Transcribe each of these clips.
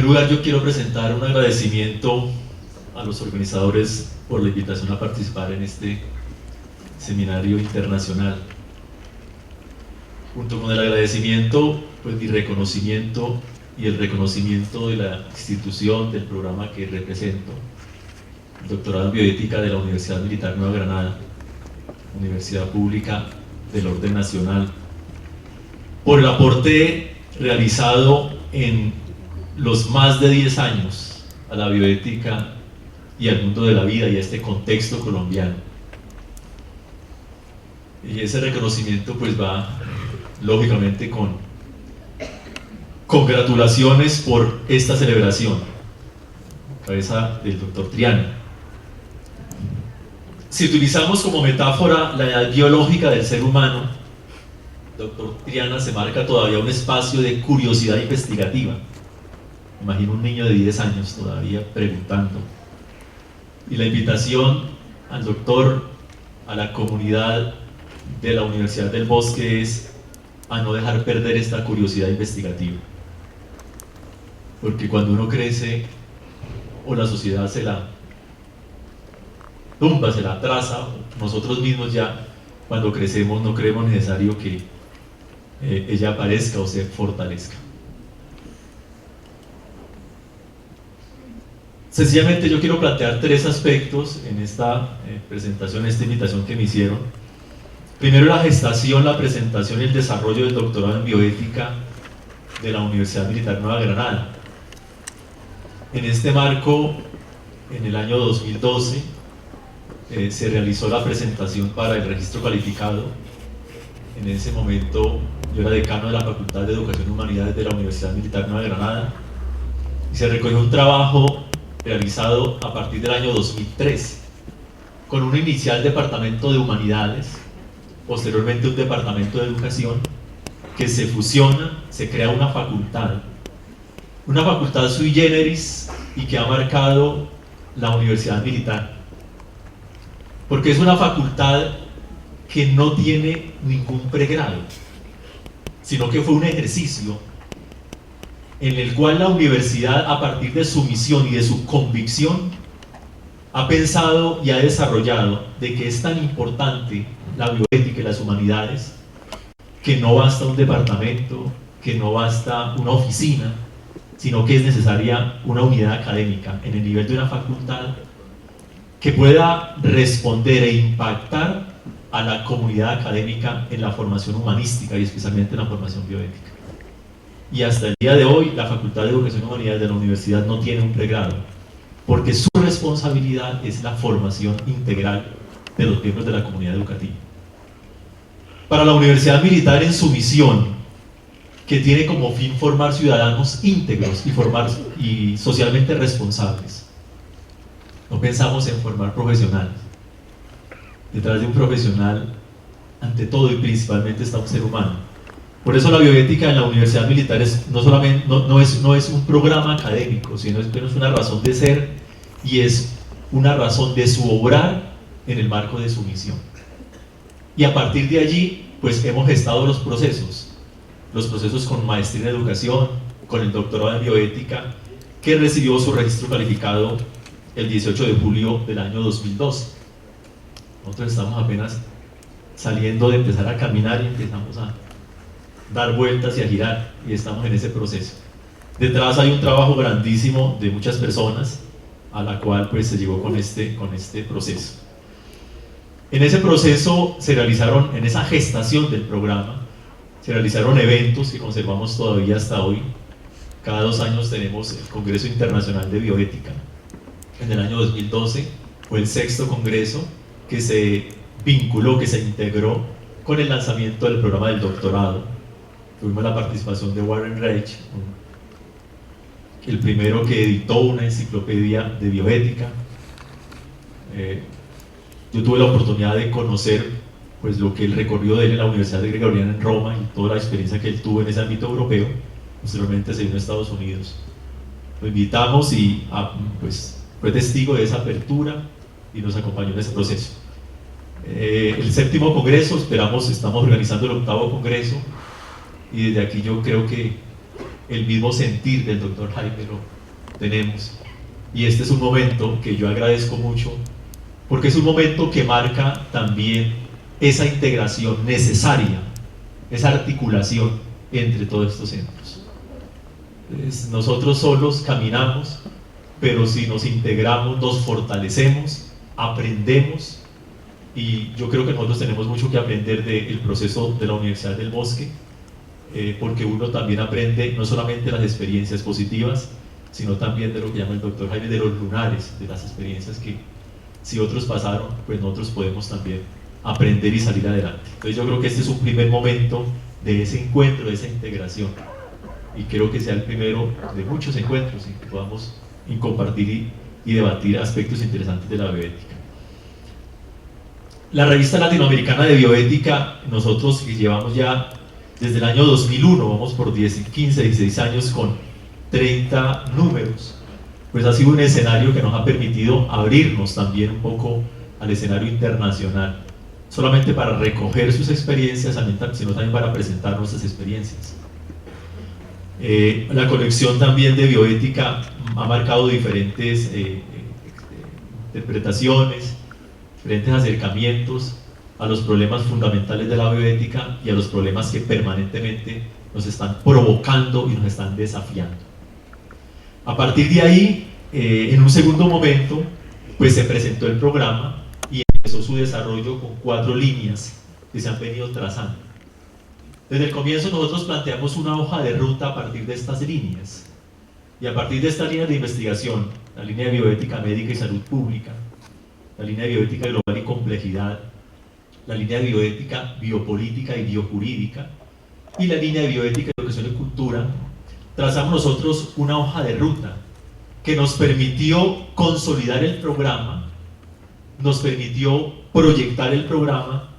lugar, yo quiero presentar un agradecimiento a los organizadores por la invitación a participar en este seminario internacional. Junto con el agradecimiento, pues mi reconocimiento y el reconocimiento de la institución, del programa que represento, el doctorado en bioética de la Universidad Militar Nueva Granada, Universidad Pública del Orden Nacional, por el aporte realizado en los más de 10 años a la bioética y al mundo de la vida y a este contexto colombiano. Y ese reconocimiento pues va lógicamente con congratulaciones por esta celebración, cabeza del doctor Triana. Si utilizamos como metáfora la edad biológica del ser humano, doctor Triana se marca todavía un espacio de curiosidad investigativa. Imagino un niño de 10 años todavía preguntando. Y la invitación al doctor, a la comunidad de la Universidad del Bosque es a no dejar perder esta curiosidad investigativa. Porque cuando uno crece, o la sociedad se la tumba, se la atrasa, nosotros mismos ya cuando crecemos no creemos necesario que ella aparezca o se fortalezca. Sencillamente yo quiero plantear 3 aspectos en esta presentación, en esta invitación que me hicieron. Primero, la gestación, la presentación y el desarrollo del doctorado en bioética de la Universidad Militar Nueva Granada. En este marco, en el año 2012, se realizó la presentación para el registro calificado. En ese momento yo era decano de la Facultad de Educación y Humanidades de la Universidad Militar Nueva Granada y se recogió un trabajo realizado a partir del año 2003 con un inicial departamento de Humanidades, posteriormente un departamento de Educación, que se fusiona, se crea una facultad sui generis y que ha marcado la Universidad Militar, porque es una facultad que no tiene ningún pregrado, sino que fue un ejercicio en el cual la universidad, a partir de su misión y de su convicción, ha pensado y ha desarrollado de que es tan importante la bioética y las humanidades que no basta un departamento, que no basta una oficina, sino que es necesaria una unidad académica en el nivel de una facultad que pueda responder e impactar a la comunidad académica en la formación humanística y especialmente en la formación bioética. Y hasta el día de hoy la Facultad de Educación y Humanidades de la universidad no tiene un pregrado, porque su responsabilidad es la formación integral de los miembros de la comunidad educativa. Para la Universidad Militar, en su misión, que tiene como fin formar ciudadanos íntegros y socialmente responsables, no pensamos en formar profesionales. Detrás de un profesional, ante todo y principalmente, está un ser humano. Por eso la bioética en la Universidad Militar no es un programa académico, sino es una razón de ser y es una razón de su obrar en el marco de su misión. Y a partir de allí, pues hemos gestado los procesos con maestría en educación, con el doctorado en bioética, que recibió su registro calificado el 18 de julio del año 2012. Nosotros estamos apenas saliendo de empezar a caminar y empezamos a dar vueltas y a girar, y estamos en ese proceso. Detrás hay un trabajo grandísimo de muchas personas a la cual pues se llegó con este proceso. En ese proceso en esa gestación del programa, se realizaron eventos que conservamos todavía hasta hoy. Cada 2 años tenemos el Congreso Internacional de Bioética. En el año 2012 fue el 6º congreso que se vinculó, que se integró con el lanzamiento del programa del doctorado. Tuvimos la participación de Warren Reich, el primero que editó una enciclopedia de bioética. Yo tuve la oportunidad de conocer pues, lo que él recorrió de él en la Universidad de Gregoriana en Roma y toda la experiencia que él tuvo en ese ámbito europeo. Posteriormente se vino a Estados Unidos. Lo invitamos y pues, fue testigo de esa apertura y nos acompañó en ese proceso. El 7º congreso, estamos organizando el 8º congreso, y desde aquí yo creo que el mismo sentir del doctor Jaime tenemos, y este es un momento que yo agradezco mucho, porque es un momento que marca también esa integración necesaria, esa articulación entre todos estos centros. Nosotros solos caminamos, pero si nos integramos, nos fortalecemos, aprendemos, y yo creo que nosotros tenemos mucho que aprender del proceso de la Universidad del Bosque, porque uno también aprende no solamente las experiencias positivas, sino también de lo que llama el doctor Jaime, de los lunares, de las experiencias que si otros pasaron, pues nosotros podemos también aprender y salir adelante. Entonces yo creo que este es un primer momento de ese encuentro, de esa integración, y creo que sea el primero de muchos encuentros en que podamos compartir y debatir aspectos interesantes de la bioética. La revista latinoamericana de bioética, nosotros que llevamos ya desde el año 2001, vamos por 15, 16 años con 30 números, pues ha sido un escenario que nos ha permitido abrirnos también un poco al escenario internacional, solamente para recoger sus experiencias, sino también para presentar nuestras experiencias. La colección también de bioética ha marcado diferentes interpretaciones, diferentes acercamientos a los problemas fundamentales de la bioética y a los problemas que permanentemente nos están provocando y nos están desafiando. A partir de ahí, en un segundo momento, pues se presentó el programa y empezó su desarrollo con 4 líneas que se han venido trazando. Desde el comienzo nosotros planteamos una hoja de ruta a partir de estas líneas, y a partir de estas líneas de investigación, la línea de bioética médica y salud pública, la línea de bioética global y complejidad, la línea de bioética biopolítica y biojurídica, y la línea de bioética, educación y cultura, trazamos nosotros una hoja de ruta que nos permitió consolidar el programa, nos permitió proyectar el programa,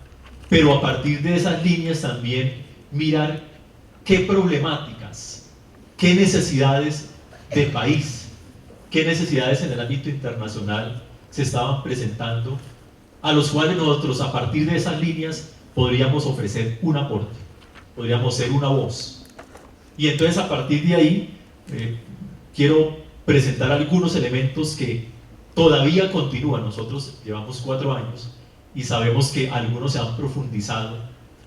pero a partir de esas líneas también mirar qué problemáticas, qué necesidades de país, qué necesidades en el ámbito internacional se estaban presentando, a los cuales nosotros a partir de esas líneas podríamos ofrecer un aporte, podríamos ser una voz. Y entonces a partir de ahí quiero presentar algunos elementos que todavía continúan. Nosotros llevamos 4 años y sabemos que algunos se han profundizado,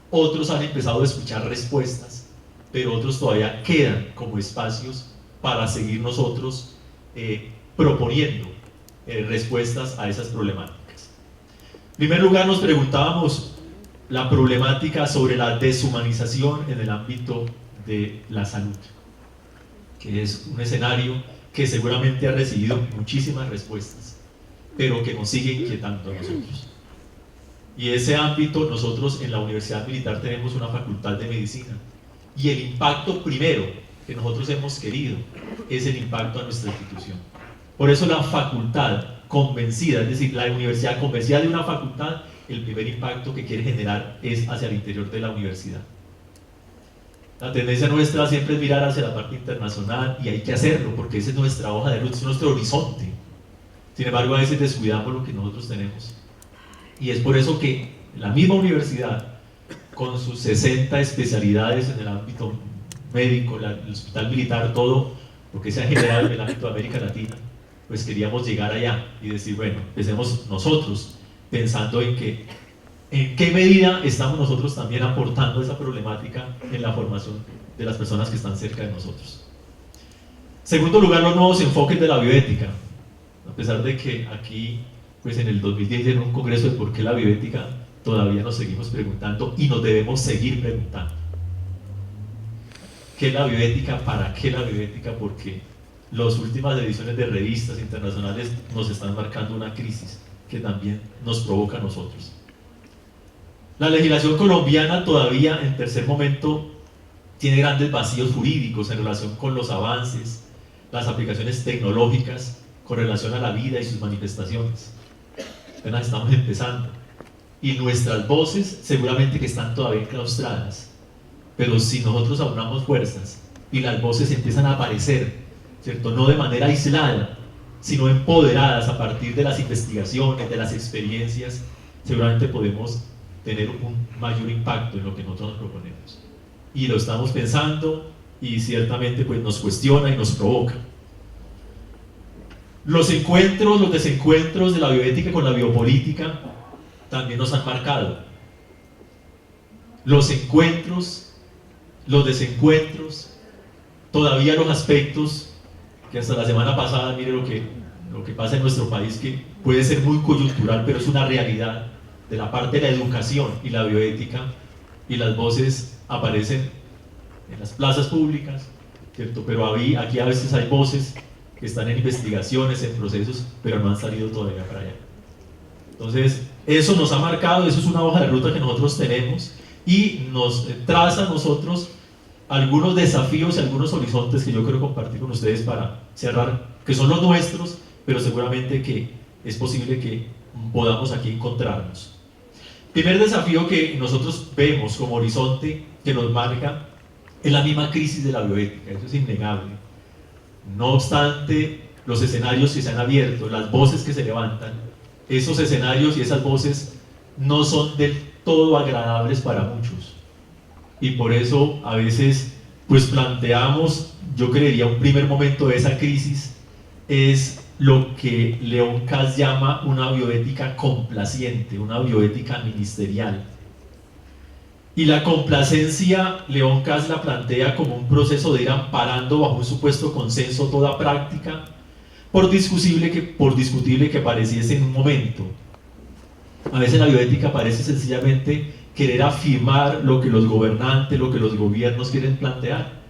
otros han empezado a escuchar respuestas, pero otros todavía quedan como espacios para seguir nosotros proponiendo respuestas a esas problemáticas. En primer lugar, nos preguntábamos la problemática sobre la deshumanización en el ámbito de la salud, que es un escenario que seguramente ha recibido muchísimas respuestas, pero que nos sigue inquietando a nosotros. Y ese ámbito, nosotros en la Universidad Militar tenemos una facultad de medicina, y el impacto primero que nosotros hemos querido es el impacto a nuestra institución. Por eso la facultad convencida, es decir, la universidad convencida de una facultad, el primer impacto que quiere generar es hacia el interior de la universidad. La tendencia nuestra siempre es mirar hacia la parte internacional, y hay que hacerlo porque esa es nuestra hoja de ruta, es nuestro horizonte. Sin embargo, a veces descuidamos lo que nosotros tenemos, y es por eso que la misma universidad, con sus 60 especialidades en el ámbito médico, el hospital militar, todo lo que se ha generado en el ámbito de América Latina, pues queríamos llegar allá y decir, bueno, empecemos nosotros pensando en qué medida estamos nosotros también aportando esa problemática en la formación de las personas que están cerca de nosotros. Segundo lugar, los nuevos enfoques de la bioética. A pesar de que aquí, pues en el 2010 en un congreso de por qué la bioética, todavía nos seguimos preguntando y nos debemos seguir preguntando. ¿Qué es la bioética? ¿Para qué la bioética? Porque las últimas ediciones de revistas internacionales nos están marcando una crisis que también nos provoca a nosotros. La legislación colombiana todavía, en tercer momento, tiene grandes vacíos jurídicos en relación con los avances, las aplicaciones tecnológicas, con relación a la vida y sus manifestaciones. Apenas estamos empezando. Y nuestras voces seguramente que están todavía enclaustradas. Pero si nosotros aunamos fuerzas y las voces empiezan a aparecer, ¿cierto? No de manera aislada, sino empoderadas a partir de las investigaciones, de las experiencias, seguramente podemos tener un mayor impacto en lo que nosotros nos proponemos. Y lo estamos pensando, y ciertamente pues nos cuestiona y nos provoca. Los encuentros, los desencuentros de la bioética con la biopolítica también nos han marcado. Los encuentros, los desencuentros, todavía los aspectos que hasta la semana pasada, mire lo que pasa en nuestro país, que puede ser muy coyuntural, pero es una realidad de la parte de la educación y la bioética, y las voces aparecen en las plazas públicas, ¿cierto? Pero aquí a veces hay voces que están en investigaciones, en procesos, pero no han salido todavía para allá. Entonces, eso nos ha marcado, eso es una hoja de ruta que nosotros tenemos y nos traza a nosotros algunos desafíos y algunos horizontes que yo quiero compartir con ustedes para cerrar, que son los nuestros, pero seguramente que es posible que podamos aquí encontrarnos. Primer desafío que nosotros vemos como horizonte que nos marca es la misma crisis de la bioética, eso es innegable. No obstante, los escenarios que se han abierto, las voces que se levantan, esos escenarios y esas voces no son del todo agradables para muchos. Y por eso a veces pues planteamos, yo creería un primer momento de esa crisis es lo que León Kass llama una bioética complaciente, una bioética ministerial. Y la complacencia, León Kass la plantea como un proceso de ir amparando bajo un supuesto consenso toda práctica, por discutible que pareciese en un momento. A veces la bioética parece sencillamente querer afirmar lo que los gobernantes, lo que los gobiernos quieren plantear,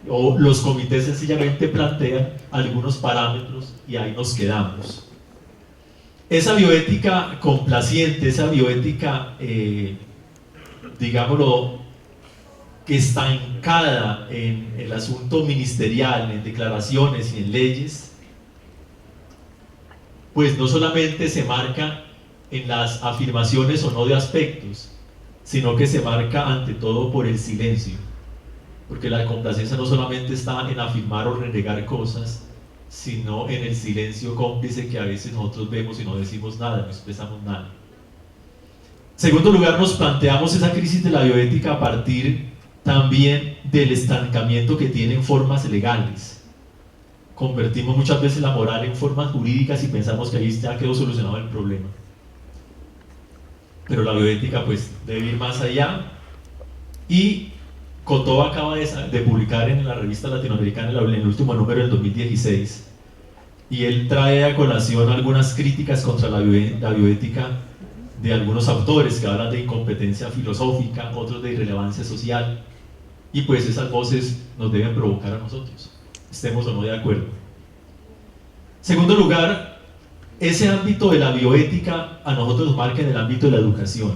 o los comités sencillamente plantean algunos parámetros y ahí nos quedamos. Esa bioética complaciente, esa bioética, digámoslo, que estancada en el asunto ministerial, en declaraciones y en leyes, pues no solamente se marca en las afirmaciones o no de aspectos, sino que se marca ante todo por el silencio, porque la complacencia no solamente está en afirmar o renegar cosas, sino en el silencio cómplice que a veces nosotros vemos y no decimos nada, no expresamos nada. En segundo lugar, nos planteamos esa crisis de la bioética a partir también del estancamiento que tienen formas legales. Convertimos muchas veces la moral en formas jurídicas y pensamos que ahí ya quedó solucionado el problema. Pero la bioética pues debe ir más allá, y Cotó acaba de publicar en la revista latinoamericana en el último número del 2016, y él trae a colación algunas críticas contra la bioética de algunos autores que hablan de incompetencia filosófica, otros de irrelevancia social, y pues esas voces nos deben provocar a nosotros, estemos o no de acuerdo. En segundo lugar, ese ámbito de la bioética a nosotros nos marca en el ámbito de la educación.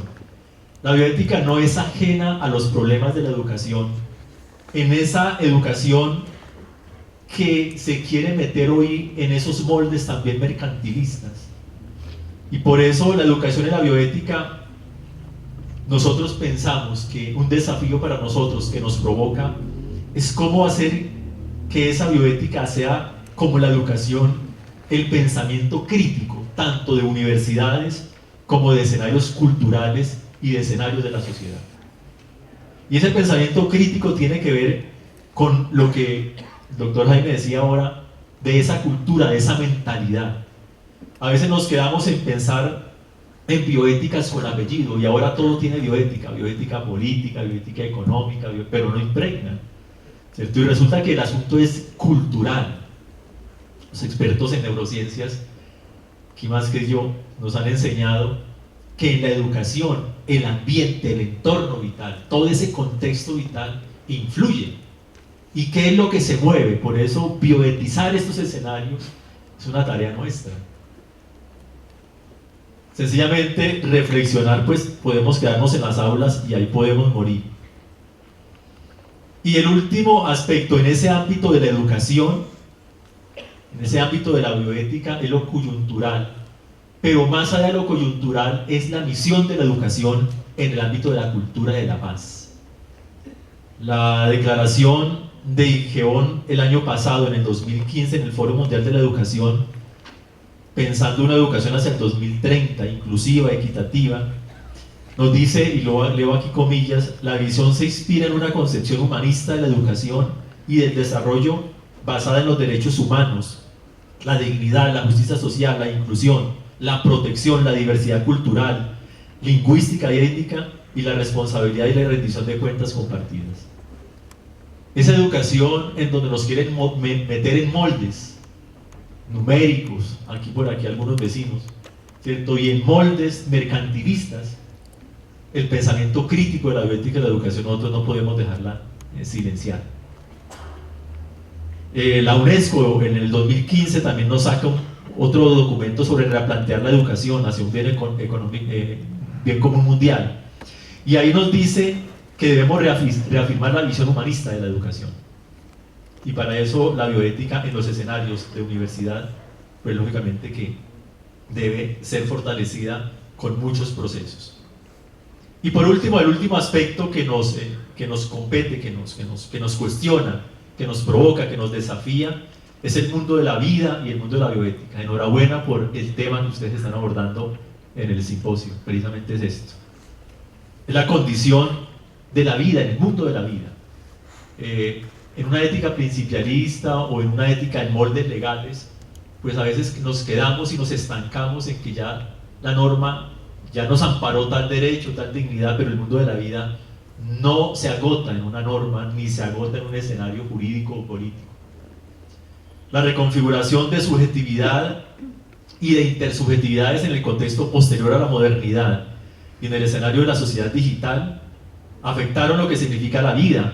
La bioética no es ajena a los problemas de la educación, en esa educación que se quiere meter hoy en esos moldes también mercantilistas. Y por eso la educación y la bioética, nosotros pensamos que un desafío para nosotros que nos provoca es cómo hacer que esa bioética sea, como la educación, el pensamiento crítico, tanto de universidades como de escenarios culturales y de escenarios de la sociedad. Y ese pensamiento crítico tiene que ver con lo que el doctor Jaime decía ahora, de esa cultura, de esa mentalidad. A veces nos quedamos en pensar en bioéticas con apellido, y ahora todo tiene bioética, bioética política, bioética económica, pero no impregna, ¿cierto? Y resulta que el asunto es cultural. Los expertos en neurociencias, aquí más que yo, nos han enseñado que en la educación, el ambiente, el entorno vital, todo ese contexto vital influye. ¿Y qué es lo que se mueve? Por eso bioetizar estos escenarios es una tarea nuestra. Sencillamente reflexionar, pues podemos quedarnos en las aulas y ahí podemos morir. Y el último aspecto en ese ámbito de la educación, en ese ámbito de la bioética, es lo coyuntural. Pero más allá de lo coyuntural es la misión de la educación en el ámbito de la cultura de la paz. La declaración de Ingeón el año pasado, en el 2015, en el Foro Mundial de la Educación, pensando una educación hacia el 2030, inclusiva, equitativa, nos dice, y lo leo aquí comillas, la visión se inspira en una concepción humanista de la educación y del desarrollo basada en los derechos humanos, la dignidad, la justicia social, la inclusión, la protección, la diversidad cultural, lingüística y étnica, y la responsabilidad y la rendición de cuentas compartidas. Esa educación en donde nos quieren meter en moldes numéricos, aquí por aquí algunos vecinos, ¿cierto? Y en moldes mercantilistas, el pensamiento crítico de la bioética y la educación nosotros no podemos dejarla silenciar. La UNESCO en el 2015 también nos saca otro documento sobre replantear la educación hacia un bien común mundial, y ahí nos dice que debemos reafirmar la visión humanista de la educación, y para eso la bioética en los escenarios de universidad, pues lógicamente que debe ser fortalecida con muchos procesos. Y por último, el último aspecto que nos compete, que nos cuestiona, que nos provoca, que nos desafía, es el mundo de la vida y el mundo de la bioética. Enhorabuena por el tema que ustedes están abordando en el simposio, precisamente es esto. Es la condición de la vida, en el mundo de la vida. En una ética principialista o en una ética en moldes legales, pues a veces nos quedamos y nos estancamos en que ya la norma ya nos amparó tal derecho, tal dignidad, pero el mundo de la vida no se agota en una norma, ni se agota en un escenario jurídico o político. La reconfiguración de subjetividad y de intersubjetividades en el contexto posterior a la modernidad y en el escenario de la sociedad digital afectaron lo que significa la vida,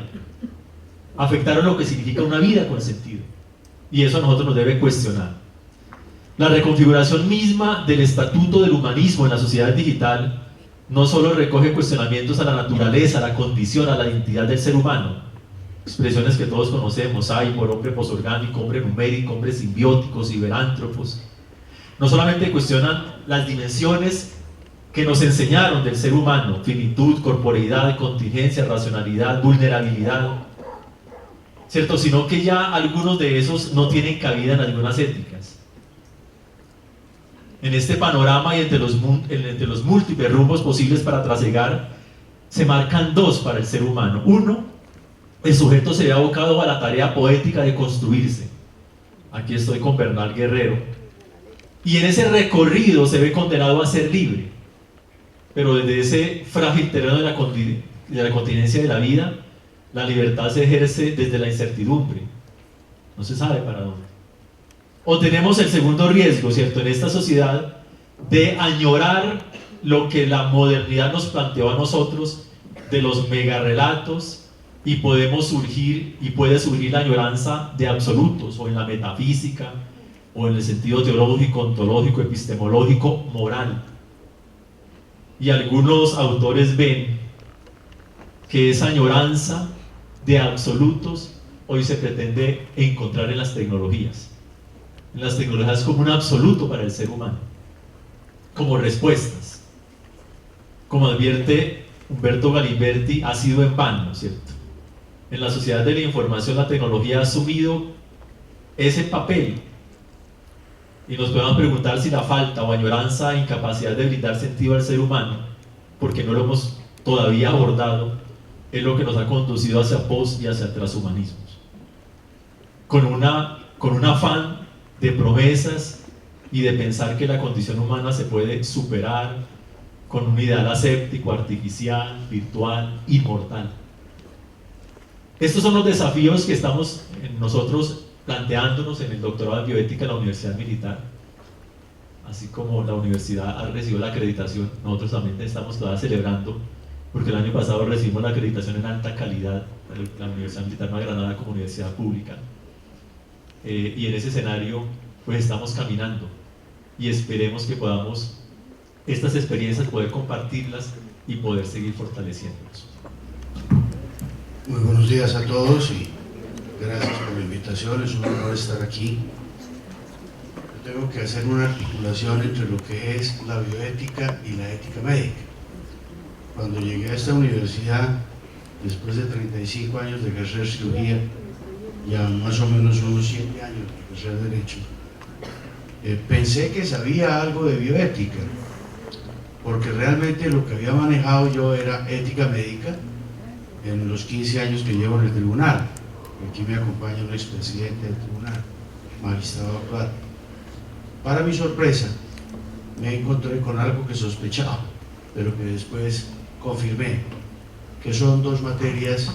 afectaron lo que significa una vida con sentido, y eso a nosotros nos debe cuestionar. La reconfiguración misma del estatuto del humanismo en la sociedad digital no solo recoge cuestionamientos a la naturaleza, a la condición, a la identidad del ser humano, expresiones que todos conocemos, cyborg, hombre posorgánico, hombre numérico, hombres simbióticos, ciberántropos. No solamente cuestionan las dimensiones que nos enseñaron del ser humano, finitud, corporeidad, contingencia, racionalidad, vulnerabilidad, ¿cierto? Sino que ya algunos de esos no tienen cabida en algunas éticas. En este panorama y entre los múltiples rumbos posibles para trasegar, se marcan dos para el ser humano. Uno, el sujeto se ve abocado a la tarea poética de construirse. Aquí estoy con Bernal Guerrero. Y en ese recorrido se ve condenado a ser libre. Pero desde ese frágil terreno de la continencia de la vida, la libertad se ejerce desde la incertidumbre. No se sabe para dónde. O tenemos el segundo riesgo, ¿cierto?, en esta sociedad, de añorar lo que la modernidad nos planteó a nosotros de los megarrelatos, y puede surgir la añoranza de absolutos, o en la metafísica, o en el sentido teológico, ontológico, epistemológico, moral. Y algunos autores ven que esa añoranza de absolutos hoy se pretende encontrar en las tecnologías. En las tecnologías como un absoluto para el ser humano, como respuestas. Como advierte Humberto Galimberti, ha sido en vano, ¿cierto? En la sociedad de la información, la tecnología ha asumido ese papel, y nos podemos preguntar si la falta o añoranza, incapacidad de brindar sentido al ser humano, porque no lo hemos todavía abordado, es lo que nos ha conducido hacia post y hacia transhumanismos, con un afán de promesas y de pensar que la condición humana se puede superar con un ideal aséptico, artificial, virtual, inmortal. Estos son los desafíos que estamos nosotros planteándonos en el doctorado en bioética en la Universidad Militar. Así como la universidad ha recibido la acreditación, nosotros también estamos todavía celebrando, porque el año pasado recibimos la acreditación en alta calidad, la Universidad Militar Nueva Granada como universidad pública. Y en ese escenario pues estamos caminando, y esperemos que podamos estas experiencias poder compartirlas y poder seguir fortaleciéndonos. Muy buenos días a todos y gracias por la invitación, es un honor estar aquí. Yo tengo que hacer una articulación entre lo que es la bioética y la ética médica. Cuando llegué a esta universidad, después de 35 años de ejercer cirugía, ya más o menos unos 7 años de ejercer derecho, pensé que sabía algo de bioética, porque realmente lo que había manejado yo era ética médica en los 15 años que llevo en el tribunal. Aquí me acompaña un expresidente del tribunal, magistrado actual. Para mi sorpresa, me encontré con algo que sospechaba, pero que después confirmé, que son dos materias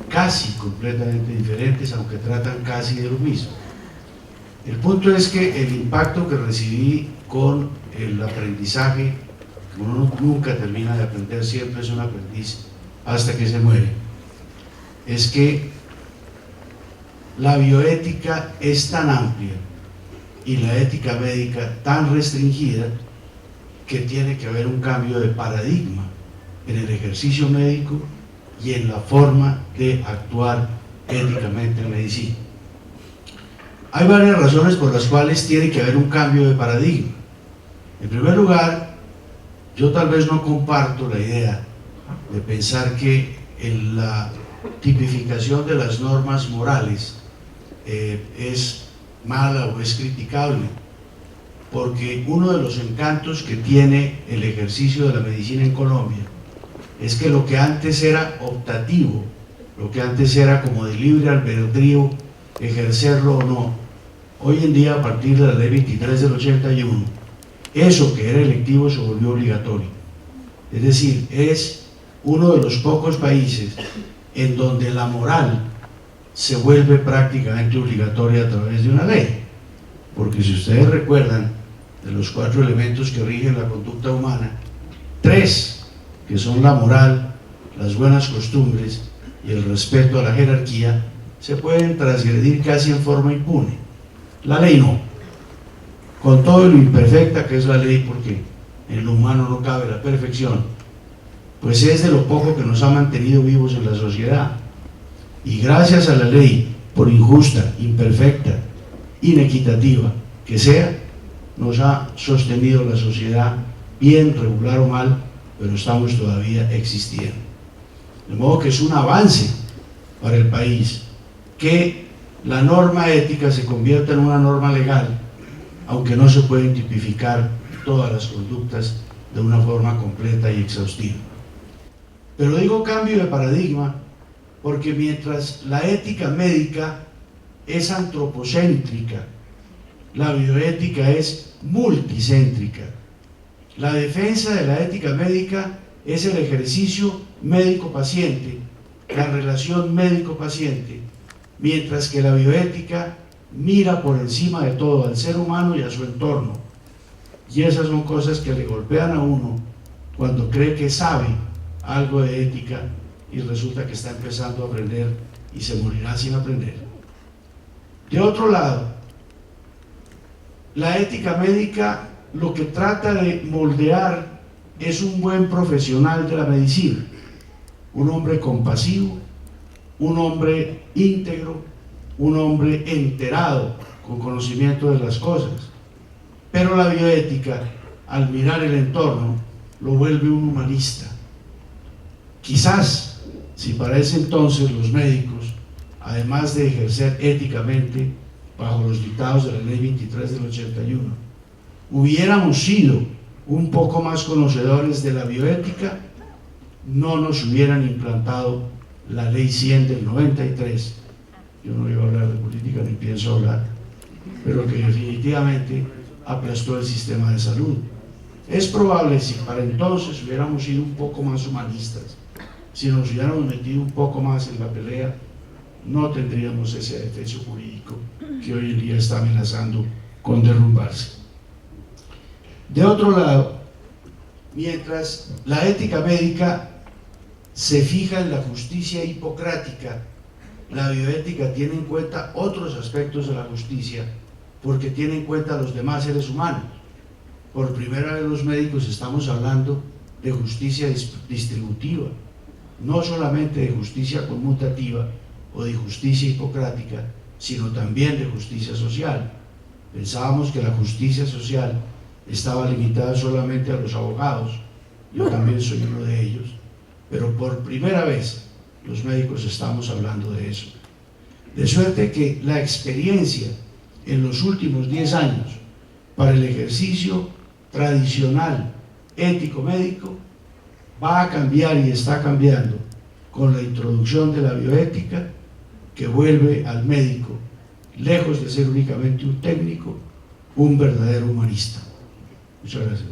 casi completamente diferentes, aunque tratan casi de lo mismo. El punto es que el impacto que recibí con el aprendizaje, uno nunca termina de aprender, siempre es un aprendiz hasta que se muere, es que la bioética es tan amplia y la ética médica tan restringida que tiene que haber un cambio de paradigma en el ejercicio médico y en la forma de actuar éticamente en medicina. Hay varias razones por las cuales tiene que haber un cambio de paradigma. En primer lugar, yo tal vez no comparto la idea de pensar que en la tipificación de las normas morales es mala o es criticable, porque uno de los encantos que tiene el ejercicio de la medicina en Colombia es que lo que antes era optativo, lo que antes era como de libre albedrío, ejercerlo o no, hoy en día a partir de la ley 23 del 81, eso que era electivo se volvió obligatorio. Es decir, es uno de los pocos países en donde la moral se vuelve prácticamente obligatoria a través de una ley, porque si ustedes recuerdan, de los 4 elementos que rigen la conducta humana, 3, que son la moral, las buenas costumbres y el respeto a la jerarquía, se pueden transgredir casi en forma impune. La ley no, con todo lo imperfecta que es la ley, porque en lo humano no cabe la perfección, pues es de lo poco que nos ha mantenido vivos en la sociedad. Y gracias a la ley, por injusta, imperfecta, inequitativa que sea, nos ha sostenido la sociedad, bien, regular o mal, pero estamos todavía existiendo. De modo que es un avance para el país que la norma ética se convierta en una norma legal, aunque no se pueden tipificar todas las conductas de una forma completa y exhaustiva. Pero digo cambio de paradigma porque mientras la ética médica es antropocéntrica, la bioética es multicéntrica. La defensa de la ética médica es el ejercicio médico-paciente, la relación médico-paciente, mientras que la bioética mira por encima de todo al ser humano y a su entorno. Y esas son cosas que le golpean a uno cuando cree que sabe algo de ética y resulta que está empezando a aprender y se morirá sin aprender. De otro lado, la ética médica lo que trata de moldear es un buen profesional de la medicina, un hombre compasivo, un hombre íntegro, un hombre enterado, con conocimiento de las cosas. Pero la bioética, al mirar el entorno, lo vuelve un humanista. Quizás, si para ese entonces los médicos, además de ejercer éticamente bajo los dictados de la ley 23 del 81, hubiéramos sido un poco más conocedores de la bioética, no nos hubieran implantado la ley 100 del 93. Yo no iba a hablar de política ni pienso hablar, pero que definitivamente aplastó el sistema de salud. Es probable si para entonces hubiéramos sido un poco más humanistas, si nos hubiéramos metido un poco más en la pelea, no tendríamos ese defenso jurídico que hoy en día está amenazando con derrumbarse. De otro lado, mientras la ética médica se fija en la justicia hipocrática, la bioética tiene en cuenta otros aspectos de la justicia, porque tiene en cuenta a los demás seres humanos. Por primera vez los médicos estamos hablando de justicia distributiva, no solamente de justicia conmutativa o de justicia hipocrática, sino también de justicia social. Pensábamos que la justicia social estaba limitada solamente a los abogados, yo también soy uno de ellos, pero por primera vez los médicos estamos hablando de eso. De suerte que la experiencia en los últimos 10 años para el ejercicio tradicional ético-médico va a cambiar y está cambiando con la introducción de la bioética, que vuelve al médico, lejos de ser únicamente un técnico, un verdadero humanista. Muchas gracias.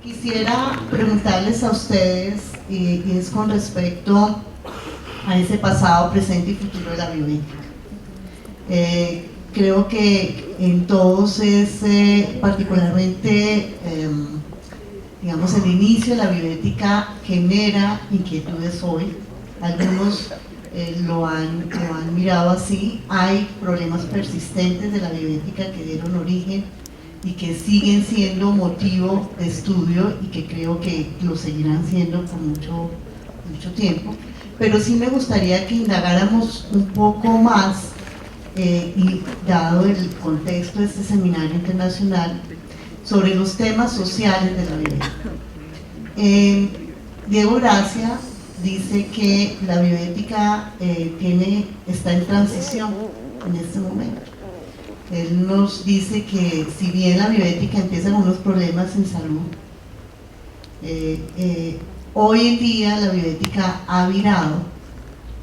Quisiera preguntarles a ustedes, y es con respecto a ese pasado, presente y futuro de la bioética. Creo que en todos es particularmente, digamos, el inicio de la bioética genera inquietudes hoy. Algunos lo han mirado así. Hay problemas persistentes de la bioética que dieron origen y que siguen siendo motivo de estudio y que creo que lo seguirán siendo por mucho tiempo. Pero sí me gustaría que indagáramos un poco más, y dado el contexto de este seminario internacional, sobre los temas sociales de la bioética. Diego Gracia dice que la bioética está en transición en este momento. Él nos dice que si bien la bioética empieza con unos problemas en salud, hoy en día la bioética ha virado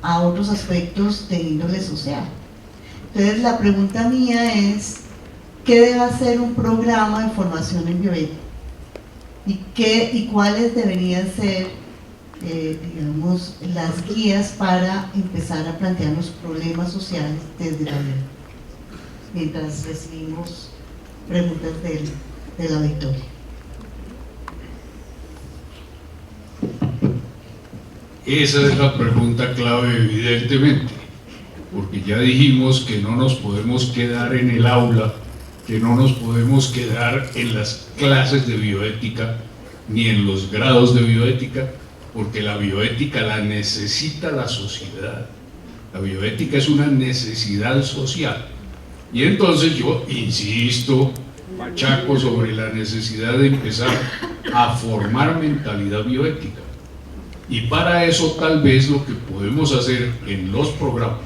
a otros aspectos de índole social. Entonces la pregunta mía es, ¿qué debe hacer un programa de formación en bioética? ¿Y cuáles deberían ser, digamos, las guías para empezar a plantear los problemas sociales desde la bioética? Mientras recibimos preguntas del auditorio. Esa es la pregunta clave, evidentemente, porque ya dijimos que no nos podemos quedar en el aula, que no nos podemos quedar en las clases de bioética, ni en los grados de bioética, porque la bioética la necesita la sociedad. La bioética es una necesidad social. Y entonces yo insisto, machaco sobre la necesidad de empezar a formar mentalidad bioética. Y para eso tal vez lo que podemos hacer en los programas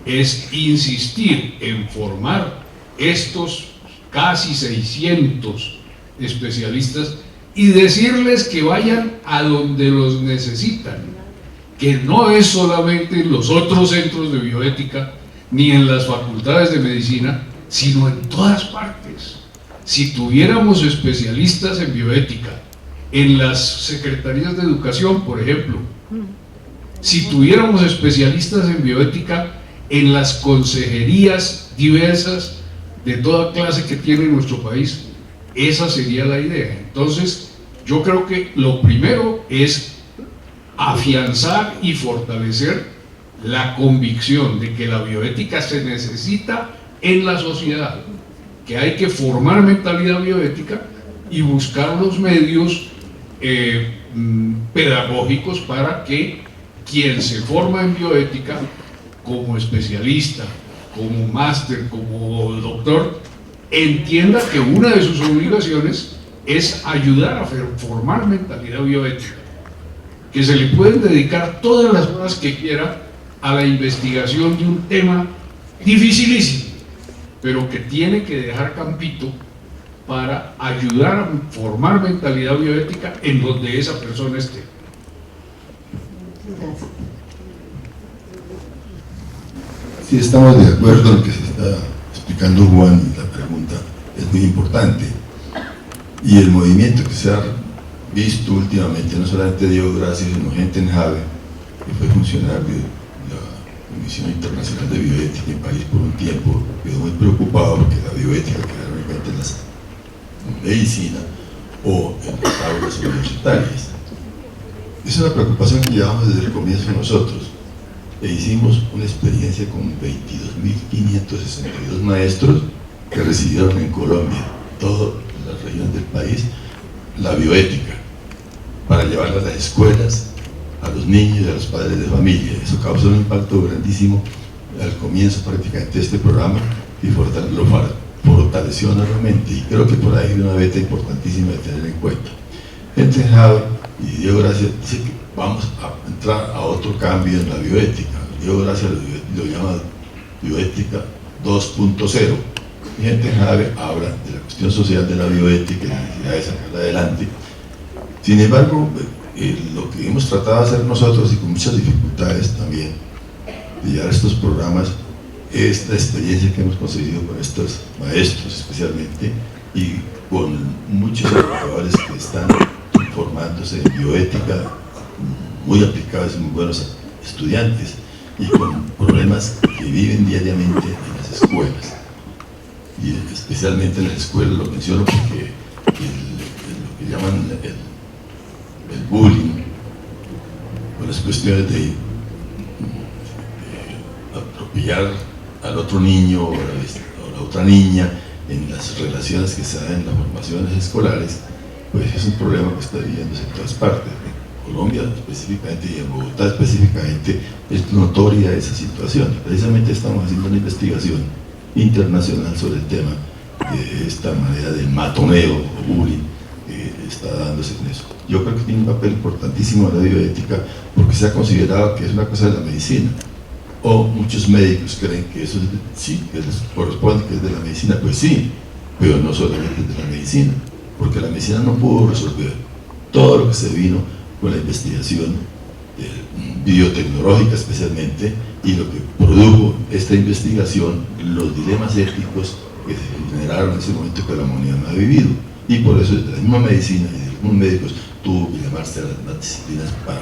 es insistir en formar estos casi 600 especialistas y decirles que vayan a donde los necesitan, que no es solamente en los otros centros de bioética ni en las facultades de medicina, sino en todas partes. Si tuviéramos especialistas en bioética en las secretarías de educación, por ejemplo, si tuviéramos especialistas en bioética en las consejerías diversas de toda clase que tiene nuestro país, esa sería la idea. Entonces, yo creo que lo primero es afianzar y fortalecer la convicción de que la bioética se necesita en la sociedad, que hay que formar mentalidad bioética y buscar los medios pedagógicos para que quien se forma en bioética como especialista, como máster, como doctor, entienda que una de sus obligaciones es ayudar a formar mentalidad bioética, que se le pueden dedicar todas las horas que quiera a la investigación de un tema dificilísimo, pero que tiene que dejar campito para ayudar a formar mentalidad bioética en donde esa persona esté. Gracias. Sí, estamos de acuerdo en lo que se está explicando Juan, la pregunta es muy importante. Y el movimiento que se ha visto últimamente, no solamente Diego Gracia, sino gente en Jave, que fue funcionario de la Comisión Internacional de Bioética en París por un tiempo, quedó muy preocupado porque la bioética quedara únicamente en la medicina o en las aulas universitarias. Es una preocupación que llevamos desde el comienzo nosotros, e hicimos una experiencia con 22.562 maestros que recibieron en Colombia, todas las regiones del país, la bioética, para llevarla a las escuelas, a los niños y a los padres de familia. Eso causó un impacto grandísimo al comienzo prácticamente de este programa y lo fortaleció enormemente, y creo que por ahí hay una beta importantísima de tener en cuenta. Gente en Jave y Diego Gracia dice que vamos a entrar a otro cambio en la bioética. Diego Gracia lo llama bioética 2.0. Y gente en Jave habla de la cuestión social de la bioética y la necesidad de sacarla adelante. Sin embargo, lo que hemos tratado de hacer nosotros, y con muchas dificultades también, de llevar estos programas, esta experiencia que hemos conseguido con estos maestros especialmente y con muchos educadores que están formándose en bioética, muy aplicados y muy buenos estudiantes y con problemas que viven diariamente en las escuelas. Y especialmente en las escuelas lo menciono porque lo que llaman el bullying, con las cuestiones de atropellar al otro niño o a la otra niña en las relaciones que se dan en las formaciones escolares, pues es un problema que está viviéndose en todas partes. En Colombia específicamente y en Bogotá específicamente es notoria esa situación. Precisamente estamos haciendo una investigación internacional sobre el tema de esta manera del matoneo o bullying que está dándose en eso. Yo creo que tiene un papel importantísimo en la bioética porque se ha considerado que es una cosa de la medicina, o muchos médicos creen que eso sí, que les corresponde, que es de la medicina. Pues sí, pero no solamente es de la medicina, porque la medicina no pudo resolver todo lo que se vino con la investigación biotecnológica especialmente, y lo que produjo esta investigación, los dilemas éticos que se generaron en ese momento que la humanidad no ha vivido. Y por eso desde la misma medicina y de los mismos médicos tuvo que llamarse a las disciplinas para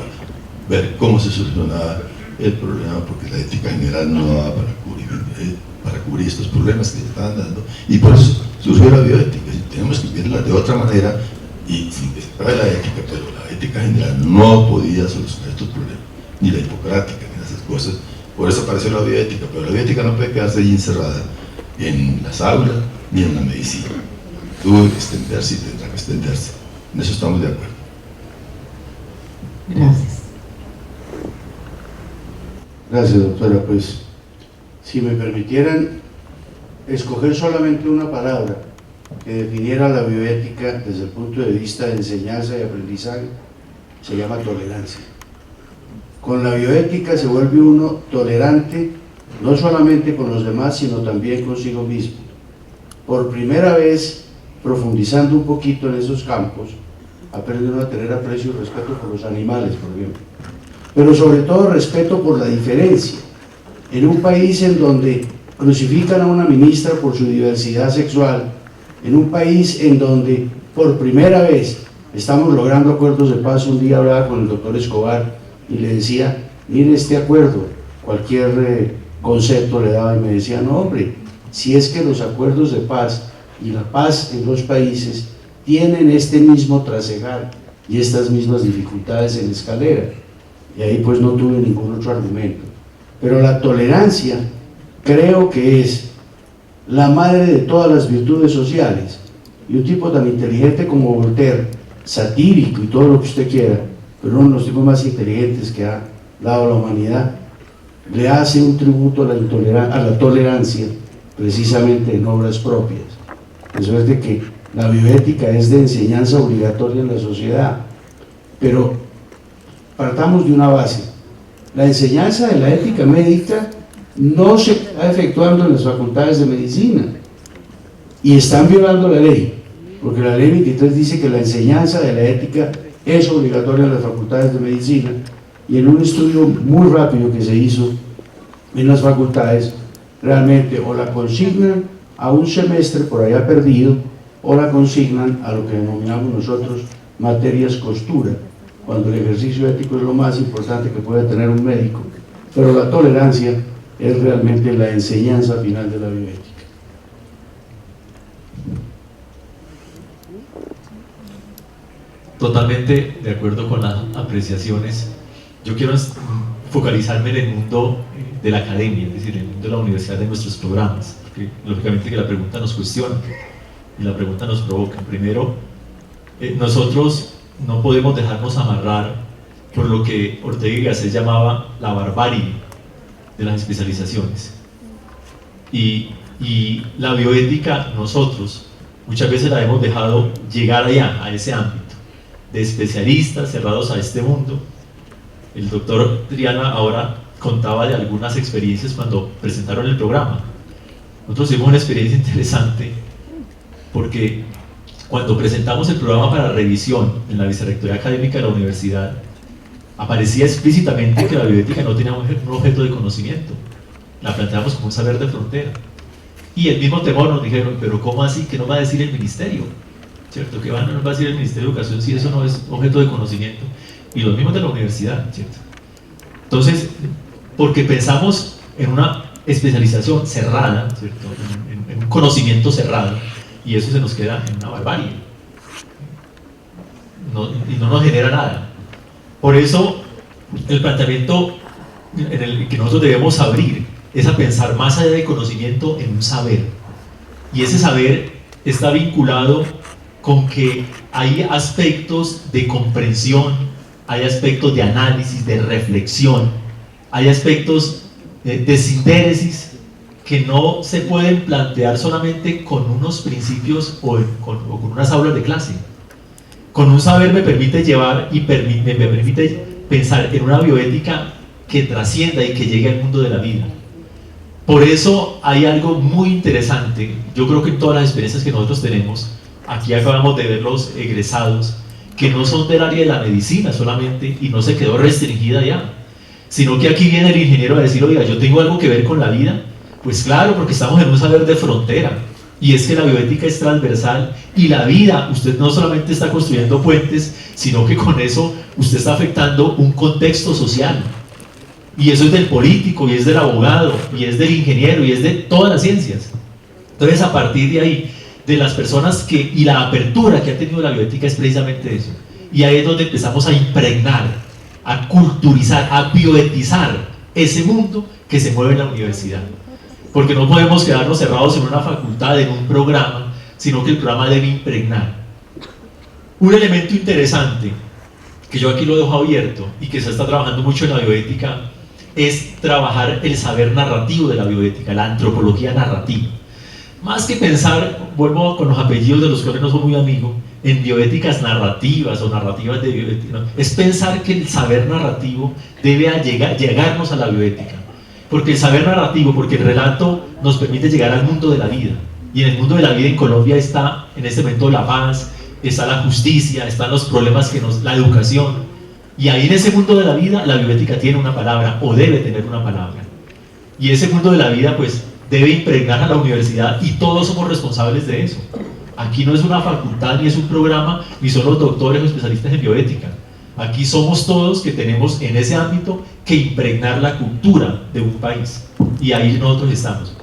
ver cómo se solucionaba el problema, porque la ética general no daba para cubrir estos problemas que se estaban dando, y por eso surgió la bioética. Y tenemos que verla de otra manera, y sin que se acabe la ética, pero la ética general no podía solucionar estos problemas, ni la hipocrática, ni esas cosas. Por eso apareció la bioética, pero la bioética no puede quedarse ahí encerrada en las aulas ni en la medicina. Tuvo que extenderse y tendrá que extenderse. En eso estamos de acuerdo. Gracias. Gracias, doctora. Pues, si me permitieran escoger solamente una palabra que definiera la bioética desde el punto de vista de enseñanza y aprendizaje, se llama tolerancia. Con la bioética se vuelve uno tolerante, no solamente con los demás, sino también consigo mismo. Por primera vez, profundizando un poquito en esos campos, aprende uno a tener aprecio y respeto por los animales, por ejemplo. Pero sobre todo respeto por la diferencia. En un país en donde crucifican a una ministra por su diversidad sexual, en un país en donde por primera vez estamos logrando acuerdos de paz. Un día hablaba con el doctor Escobar y le decía, mire este acuerdo, cualquier concepto le daba y me decía, no hombre, si es que los acuerdos de paz y la paz en los países tienen este mismo trasegar y estas mismas dificultades en la escalera. Y ahí pues no tuve ningún otro argumento. Pero la tolerancia creo que es la madre de todas las virtudes sociales, y un tipo tan inteligente como Voltaire, satírico y todo lo que usted quiera, pero uno de los tipos más inteligentes que ha dado la humanidad, le hace un tributo a la tolerancia precisamente en obras propias. Eso es de que la bioética es de enseñanza obligatoria en la sociedad, pero partamos de una base. La enseñanza de la ética médica no se está efectuando en las facultades de medicina y están violando la ley, porque la ley 23 dice que la enseñanza de la ética es obligatoria en las facultades de medicina, y en un estudio muy rápido que se hizo en las facultades, realmente o la consignan a un semestre por allá perdido, o la consignan a lo que denominamos nosotros materias costura, cuando el ejercicio ético es lo más importante que puede tener un médico, pero la tolerancia es realmente la enseñanza final de la bioética. Totalmente de acuerdo con las apreciaciones. Yo quiero focalizarme en el mundo de la academia, es decir, en el mundo de la universidad, de nuestros programas, porque lógicamente que la pregunta nos cuestiona y la pregunta nos provoca. Primero, nosotros no podemos dejarnos amarrar por lo que Ortega y Gasset llamaba la barbarie de las especializaciones. Y la bioética, nosotros muchas veces la hemos dejado llegar allá, a ese ámbito, de especialistas cerrados a este mundo. El doctor Triana ahora contaba de algunas experiencias cuando presentaron el programa. Nosotros tuvimos una experiencia interesante porque cuando presentamos el programa para revisión en la Vicerrectoría Académica de la Universidad, aparecía explícitamente que la bioética no tenía un objeto de conocimiento. la planteamos como un saber de frontera. Y el mismo temor nos dijeron, pero ¿cómo así? ¿Qué nos va a decir el ministerio? ¿Cierto? ¿Qué nos va a decir el Ministerio de Educación si eso no es objeto de conocimiento? Y los mismos de la universidad, ¿cierto? Entonces, porque pensamos en una especialización cerrada, ¿cierto? En un conocimiento cerrado, y eso se nos queda en una barbarie. Y no nos genera nada. Por eso, el planteamiento en el que nosotros debemos abrir es a pensar más allá del conocimiento en un saber. Y ese saber está vinculado con que hay aspectos de comprensión, hay aspectos de análisis, de reflexión, hay aspectos de síntesis que no se pueden plantear solamente con unos principios o con unas aulas de clase. Con un saber me permite llevar y me permite pensar en una bioética que trascienda y que llegue al mundo de la vida. Por eso hay algo muy interesante, yo creo que en todas las experiencias que nosotros tenemos, aquí acabamos de ver los egresados, que no son del área de la medicina solamente y no se quedó restringida ya, sino que aquí viene el ingeniero a decir, oiga, yo tengo algo que ver con la vida. Pues claro, porque estamos en un saber de frontera, y es que la bioética es transversal, y la vida, usted no solamente está construyendo puentes, sino que con eso usted está afectando un contexto social. Y eso es del político, y es del abogado, y es del ingeniero, y es de todas las ciencias. Entonces, a partir de ahí, de las personas y la apertura que ha tenido la bioética es precisamente eso. Y ahí es donde empezamos a impregnar, a culturizar, a bioetizar ese mundo que se mueve en la universidad. Porque no podemos quedarnos cerrados en una facultad, en un programa, sino que el programa debe impregnar. Un elemento interesante, que yo aquí lo dejo abierto y que se está trabajando mucho en la bioética, es trabajar el saber narrativo de la bioética, la antropología narrativa. Más que pensar, vuelvo con los apellidos de los cuales no soy muy amigo, en bioéticas narrativas o narrativas de bioética, ¿no? Es pensar que el saber narrativo debe llegarnos a la bioética. Porque el saber narrativo, porque el relato nos permite llegar al mundo de la vida. Y en el mundo de la vida en Colombia está en este momento la paz, está la justicia, están los problemas la educación. Y ahí en ese mundo de la vida, la bioética tiene una palabra, o debe tener una palabra. Y ese mundo de la vida, pues, debe impregnar a la universidad, y todos somos responsables de eso. Aquí no es una facultad, ni es un programa, ni son los doctores o especialistas en bioética. Aquí somos todos que tenemos en ese ámbito que impregnar la cultura de un país. Y ahí nosotros estamos.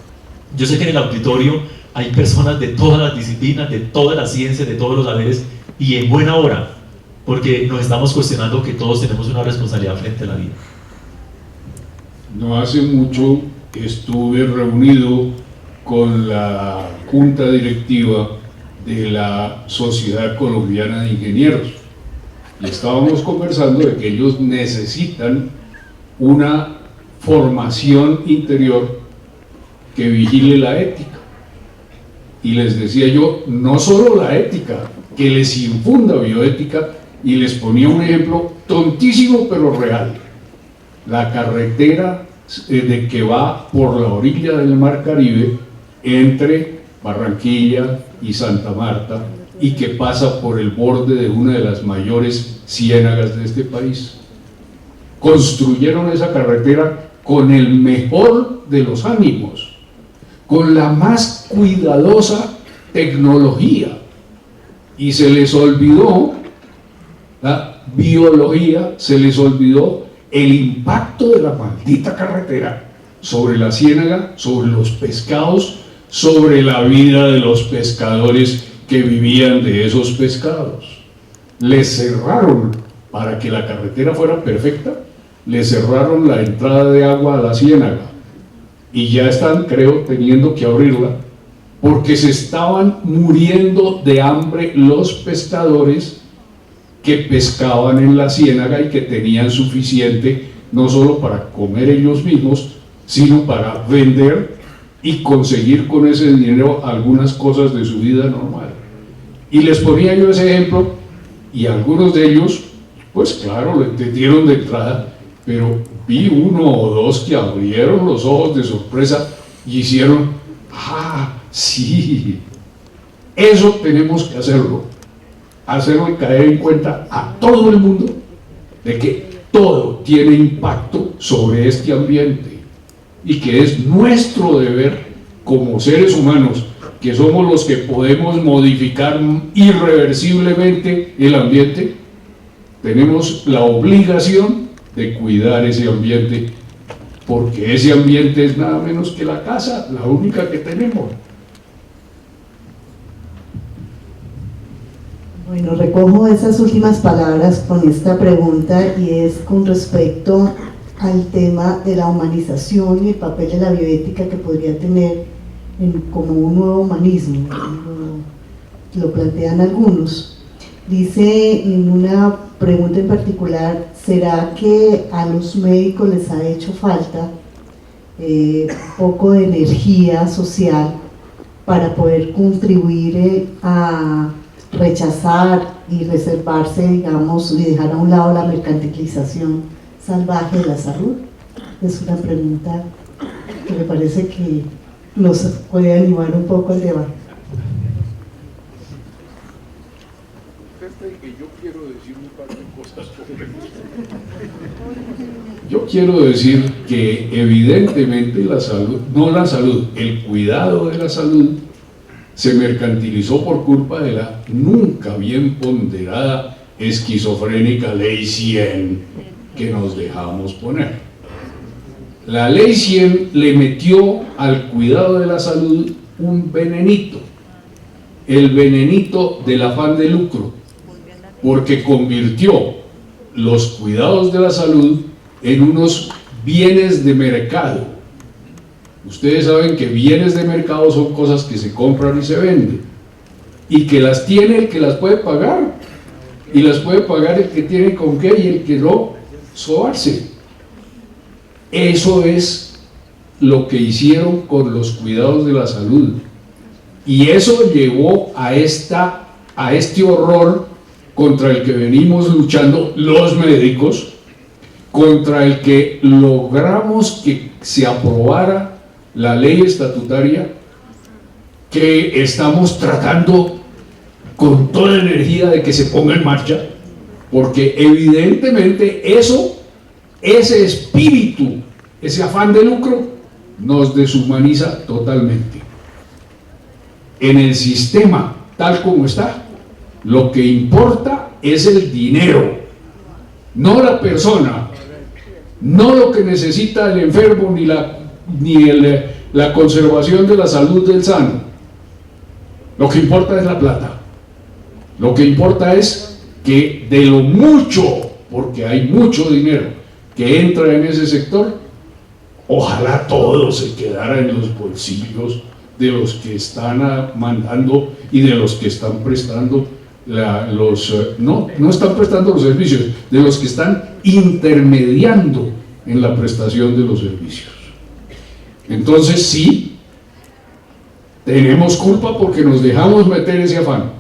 Yo sé que en el auditorio hay personas de todas las disciplinas, de todas las ciencias, de todos los saberes, y en buena hora, porque nos estamos cuestionando que todos tenemos una responsabilidad frente a la vida. No hace mucho estuve reunido con la junta directiva de la Sociedad Colombiana de Ingenieros y estábamos conversando de que ellos necesitan una formación interior que vigile la ética. Y les decía yo, no solo la ética, que les infunda bioética, y les ponía un ejemplo tontísimo pero real. La carretera de que va por la orilla del Mar Caribe entre Barranquilla y Santa Marta y que pasa por el borde de una de las mayores ciénagas de este país. Construyeron esa carretera con el mejor de los ánimos, con la más cuidadosa tecnología, y se les olvidó la biología, se les olvidó el impacto de la maldita carretera sobre la ciénaga, sobre los pescados, sobre la vida de los pescadores que vivían de esos pescados. Les cerraron, para que la carretera fuera perfecta, les cerraron la entrada de agua a la ciénaga, y ya están, creo, teniendo que abrirla, porque se estaban muriendo de hambre los pescadores que pescaban en la ciénaga y que tenían suficiente no solo para comer ellos mismos, sino para vender y conseguir con ese dinero algunas cosas de su vida normal. Y les ponía yo ese ejemplo, y algunos de ellos, pues claro, lo entendieron de entrada, pero vi uno o dos que abrieron los ojos de sorpresa y hicieron, ah, sí, eso tenemos que hacerlo y caer en cuenta a todo el mundo de que todo tiene impacto sobre este ambiente. y que es nuestro deber como seres humanos, que somos los que podemos modificar irreversiblemente el ambiente. Tenemos la obligación de cuidar ese ambiente, porque ese ambiente es nada menos que la casa, la única que tenemos. Bueno, recojo esas últimas palabras con esta pregunta, y es con respecto al tema de la humanización y el papel de la bioética que podría tener como un nuevo humanismo, lo plantean algunos. Dice en una pregunta en particular: ¿será que a los médicos les ha hecho falta un poco de energía social para poder contribuir a rechazar y reservarse, digamos, y dejar a un lado la mercantilización salvaje de la salud? Es una pregunta que me parece que nos puede animar un poco el debate. Yo quiero decir que evidentemente la salud, no la salud, el cuidado de la salud se mercantilizó por culpa de la nunca bien ponderada esquizofrénica Ley 100 que nos dejamos poner. La Ley 100 le metió al cuidado de la salud un venenito, el venenito del afán de lucro, porque convirtió los cuidados de la salud en unos bienes de mercado. Ustedes saben que bienes de mercado son cosas que se compran y se venden, y que las tiene el que las puede pagar, y las puede pagar el que tiene con qué, y el que no, sobarse. Eso es lo que hicieron con los cuidados de la salud, y eso llevó a este horror contra el que venimos luchando los médicos, contra el que logramos que se aprobara la ley estatutaria, que estamos tratando con toda energía de que se ponga en marcha, porque evidentemente ese espíritu, ese afán de lucro, nos deshumaniza totalmente. En el sistema tal como está, lo que importa es el dinero, no la persona, no lo que necesita el enfermo, ni la conservación de la salud del sano. Lo que importa es la plata. Lo que importa es que de lo mucho, porque hay mucho dinero que entra en ese sector, ojalá todo se quedara en los bolsillos de los que están mandando y de los que están prestando no están prestando los servicios, de los que están intermediando en la prestación de los servicios. Entonces sí, tenemos culpa porque nos dejamos meter ese afán.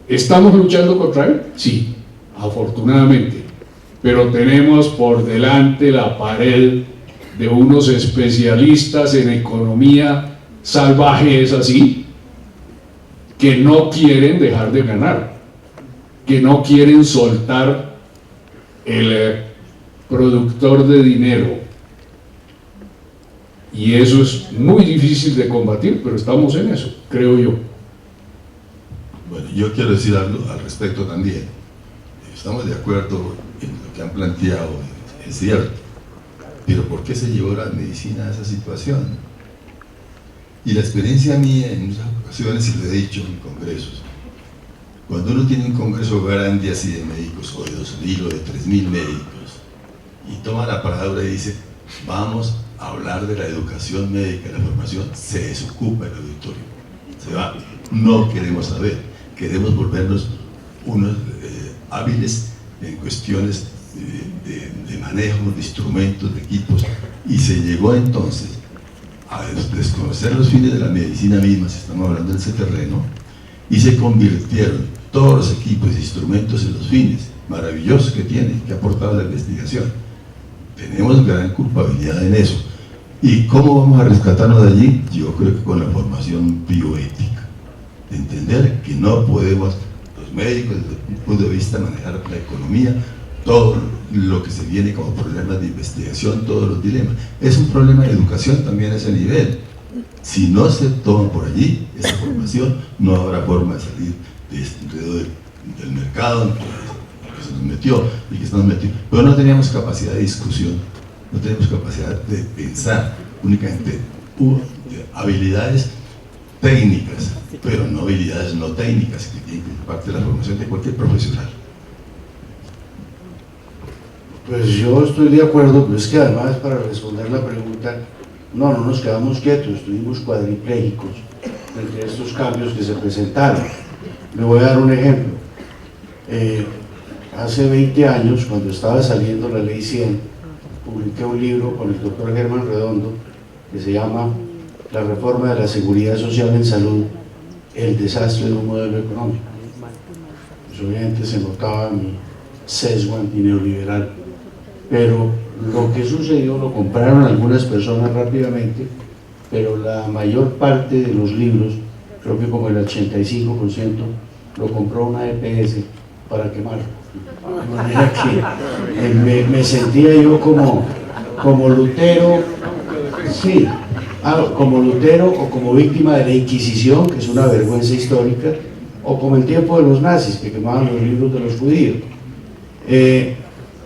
¿Estamos luchando contra él? Sí, afortunadamente, pero tenemos por delante la pared de unos especialistas en economía salvaje, es así, que no quieren dejar de ganar, que no quieren soltar el productor de dinero, y eso es muy difícil de combatir, pero estamos en eso, creo yo. Bueno, yo quiero decir algo al respecto también. Estamos de acuerdo en lo que han planteado, es cierto, pero ¿por qué se llevó la medicina a esa situación? Y la experiencia mía en muchas ocasiones, y lo he dicho en congresos, cuando uno tiene un congreso grande así de médicos, o de 2.000 o de 3.000 médicos, y toma la palabra y dice, vamos a hablar de la educación médica, la formación, se desocupa el auditorio, se va, no queremos saber, queremos volvernos unos hábiles en cuestiones de manejo de instrumentos, de equipos, y se llegó entonces a desconocer los fines de la medicina misma, si estamos hablando de ese terreno, y se convirtieron todos los equipos e instrumentos en los fines maravillosos que tiene, que ha aportado la investigación. Tenemos gran culpabilidad en eso. ¿Y cómo vamos a rescatarnos de allí? Yo creo que con la formación bioética, de entender que no podemos, los médicos desde un punto de vista, manejar la economía todo lo que se viene como problemas de investigación, todos los dilemas. Es un problema de educación también a ese nivel. Si no se toma por allí esa formación, no habrá forma de salir de este enredo del mercado en que se nos metió y que se nos metió. Pero no teníamos capacidad de discusión, no teníamos capacidad de pensar, únicamente habilidades técnicas, pero no habilidades no técnicas que tienen que ser parte de la formación de cualquier profesional. Pues yo estoy de acuerdo, pero es que además, para responder la pregunta, no nos quedamos quietos, estuvimos cuadriplégicos entre estos cambios que se presentaron. Le voy a dar un ejemplo. Hace 20 años, cuando estaba saliendo la Ley 100, publiqué un libro con el doctor Germán Redondo que se llama La reforma de la seguridad social en salud, el desastre de un modelo económico. Pues obviamente se notaba mi sesgo antineoliberal, pero lo que sucedió lo compraron algunas personas rápidamente, pero la mayor parte de los libros, creo que como el 85%, lo compró una EPS para quemarlo. De manera que me sentía yo como Lutero, sí, como Lutero, o como víctima de la Inquisición, que es una vergüenza histórica, o como el tiempo de los nazis, que quemaban los libros de los judíos.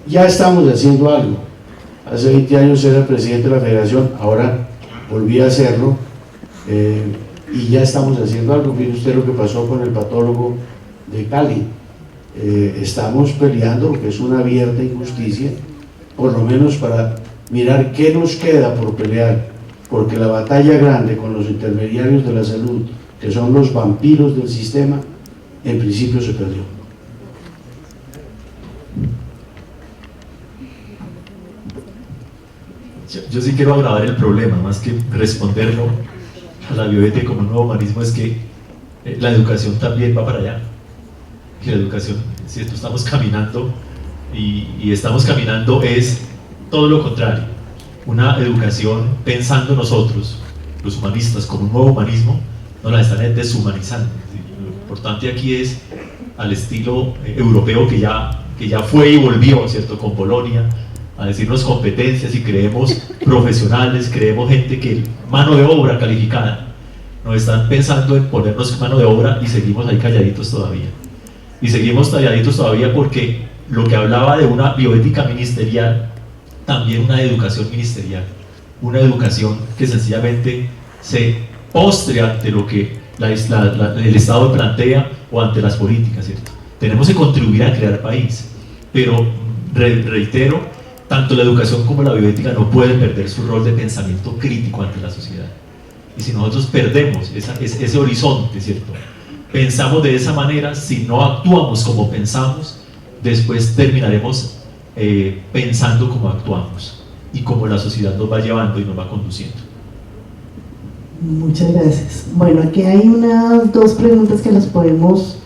Ya estamos haciendo algo. Hace 20 años era presidente de la federación, ahora volví a hacerlo, y ya estamos haciendo algo. Mire usted lo que pasó con el patólogo de Cali. Estamos peleando, porque es una abierta injusticia, por lo menos para mirar qué nos queda por pelear, porque la batalla grande con los intermediarios de la salud, que son los vampiros del sistema, en principio se perdió. Yo sí quiero agravar el problema, más que responderlo a la bioética como un nuevo humanismo, es que la educación también va para allá. Y la educación, ¿cierto? Estamos caminando y estamos caminando es todo lo contrario. Una educación pensando nosotros, los humanistas, como un nuevo humanismo, nos la están deshumanizando. Lo importante aquí es al estilo europeo que ya fue y volvió, ¿cierto? Con Polonia, a decirnos competencias, y creemos profesionales, creemos gente que mano de obra calificada. Nos están pensando en ponernos mano de obra y seguimos ahí calladitos todavía. Y seguimos calladitos todavía porque lo que hablaba de una bioética ministerial, también una educación ministerial, una educación que sencillamente se postre ante lo que el Estado plantea o ante las políticas, ¿cierto? Tenemos que contribuir a crear país, pero reitero, tanto la educación como la bioética no pueden perder su rol de pensamiento crítico ante la sociedad. Y si nosotros perdemos ese horizonte, ¿cierto? Pensamos de esa manera, si no actuamos como pensamos, después terminaremos pensando como actuamos y como la sociedad nos va llevando y nos va conduciendo. Muchas gracias. Bueno, aquí hay dos preguntas que las podemos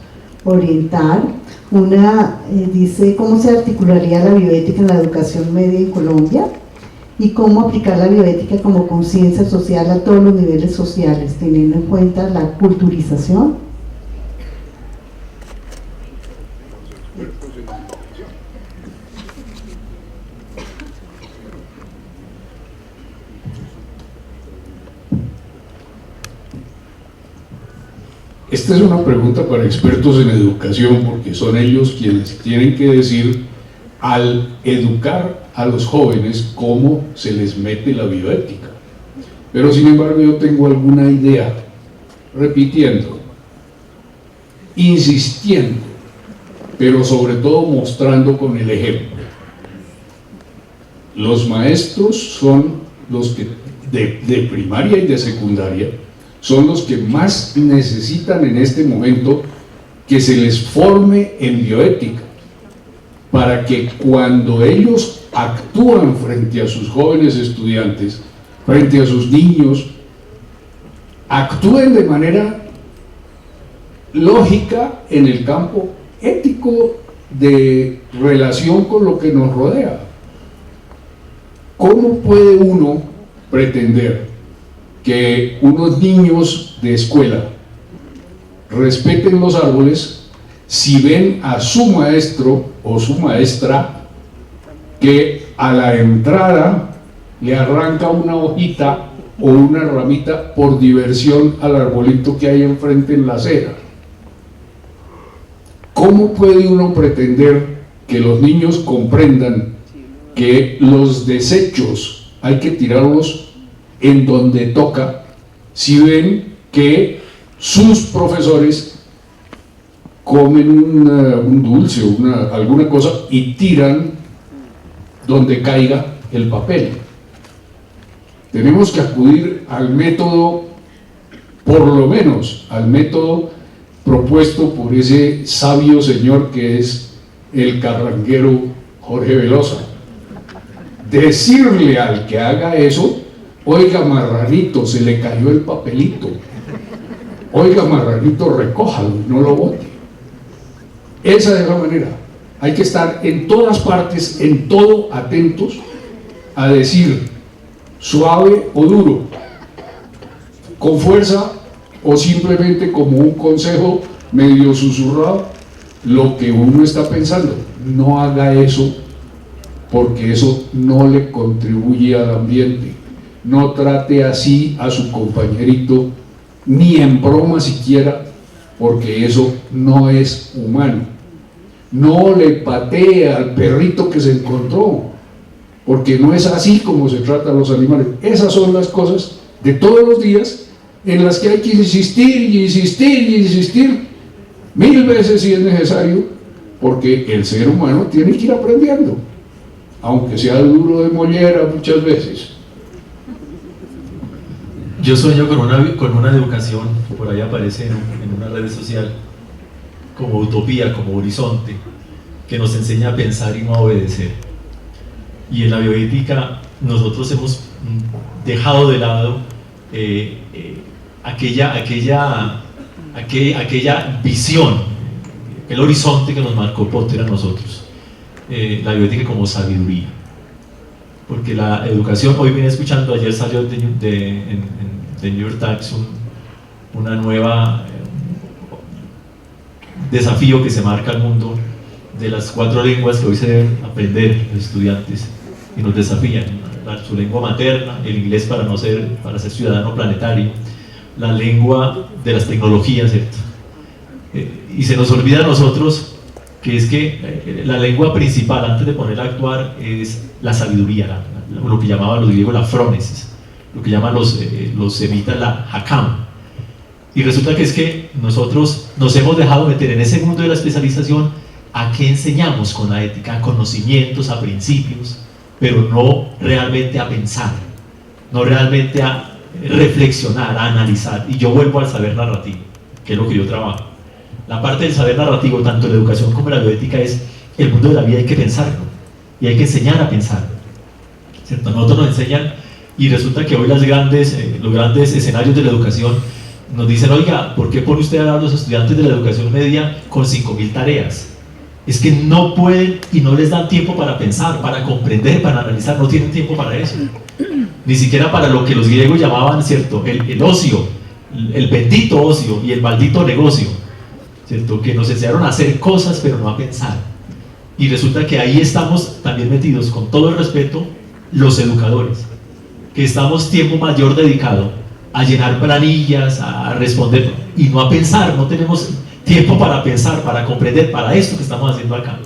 orientar. Una dice, ¿cómo se articularía la bioética en la educación media en Colombia? Y cómo aplicar la bioética como conciencia social a todos los niveles sociales, teniendo en cuenta la culturización. Esta es una pregunta para expertos en educación, porque son ellos quienes tienen que decir, al educar a los jóvenes, cómo se les mete la bioética. Pero sin embargo yo tengo alguna idea, repitiendo, insistiendo, pero sobre todo mostrando con el ejemplo. Los maestros son los que de primaria y de secundaria son los que más necesitan en este momento que se les forme en bioética, para que cuando ellos actúan frente a sus jóvenes estudiantes, frente a sus niños, actúen de manera lógica en el campo ético de relación con lo que nos rodea. ¿Cómo puede uno pretender que unos niños de escuela respeten los árboles si ven a su maestro o su maestra que a la entrada le arranca una hojita o una ramita por diversión al arbolito que hay enfrente en la acera. ¿Cómo puede uno pretender que los niños comprendan que los desechos hay que tirarlos en donde toca si ven que sus profesores comen un dulce o alguna cosa y tiran donde caiga el papel? Tenemos que acudir al método, por lo menos al método propuesto por ese sabio señor que es el carranguero Jorge Velosa. Decirle al que haga eso: oiga, marranito, se le cayó el papelito, oiga, marranito, recójalo, no lo bote. Esa es la manera. Hay que estar en todas partes, en todo, atentos a decir suave o duro, con fuerza o simplemente como un consejo medio susurrado, lo que uno está pensando. No haga eso, porque eso no le contribuye al ambiente. No trate así a su compañerito, ni en broma siquiera, porque eso no es humano. No le patee al perrito que se encontró, porque no es así como se trata a los animales. Esas son las cosas de todos los días en las que hay que insistir y insistir y insistir 1000 veces si es necesario, porque el ser humano tiene que ir aprendiendo, aunque sea duro de mollera muchas veces. Yo sueño con una educación, por ahí aparece en una red social, como utopía, como horizonte, que nos enseña a pensar y no a obedecer. Y en la bioética nosotros hemos dejado de lado aquella visión, el horizonte que nos marcó Potter a nosotros, la bioética como sabiduría. Porque la educación, hoy vine escuchando, ayer salió en The New York Times una nueva desafío que se marca al mundo de las 4 lenguas que hoy se deben aprender los estudiantes y nos desafían: su lengua materna, el inglés para ser ciudadano planetario, la lengua de las tecnologías, ¿cierto? Y se nos olvida a nosotros que es que la lengua principal antes de poner a actuar es la sabiduría, lo que llamaban los griegos la frónesis, lo que llaman los semitas la hakam. Y resulta que es que nosotros nos hemos dejado meter en ese mundo de la especialización. ¿A qué enseñamos con la ética? A conocimientos, a principios, pero no realmente a pensar, no realmente a reflexionar, a analizar. Y yo vuelvo al saber narrativo, que es lo que yo trabajo. La parte del saber narrativo, tanto en la educación como en la bioética, es el mundo de la vida. Hay que pensarlo y hay que enseñar a pensar, ¿cierto? Nosotros nos enseñan, y resulta que hoy los grandes escenarios de la educación nos dicen: oiga, ¿por qué pone usted a los estudiantes de la educación media con 5.000 tareas? Es que no pueden y no les dan tiempo para pensar, para comprender, para analizar. No tienen tiempo para eso, ni siquiera para lo que los griegos llamaban, ¿cierto?, el ocio, el bendito ocio y el maldito negocio, ¿cierto?, que nos enseñaron a hacer cosas pero no a pensar. Y resulta que ahí estamos también metidos, con todo el respeto, los educadores, que estamos tiempo mayor dedicado a llenar planillas, a responder y no a pensar. No tenemos tiempo para pensar, para comprender, para esto que estamos haciendo acá,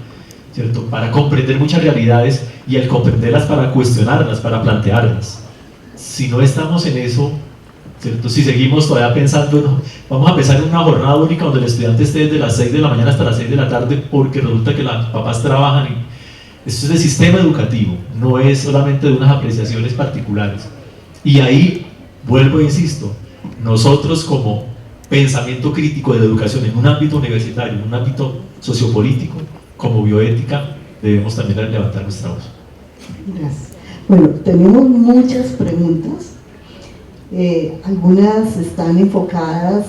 ¿cierto? Para comprender muchas realidades, y al comprenderlas, para cuestionarlas, para plantearlas. Si no estamos en eso, ¿cierto? Si seguimos todavía pensando, vamos a pensar en una jornada única donde el estudiante esté desde las 6 de la mañana hasta las 6 de la tarde porque resulta que los papás trabajan. Esto es el sistema educativo, no es solamente de unas apreciaciones particulares. Y ahí, vuelvo e insisto, nosotros como pensamiento crítico de la educación en un ámbito universitario, en un ámbito sociopolítico, como bioética, debemos también levantar nuestra voz. Gracias. Bueno, tenemos muchas preguntas. Algunas están enfocadas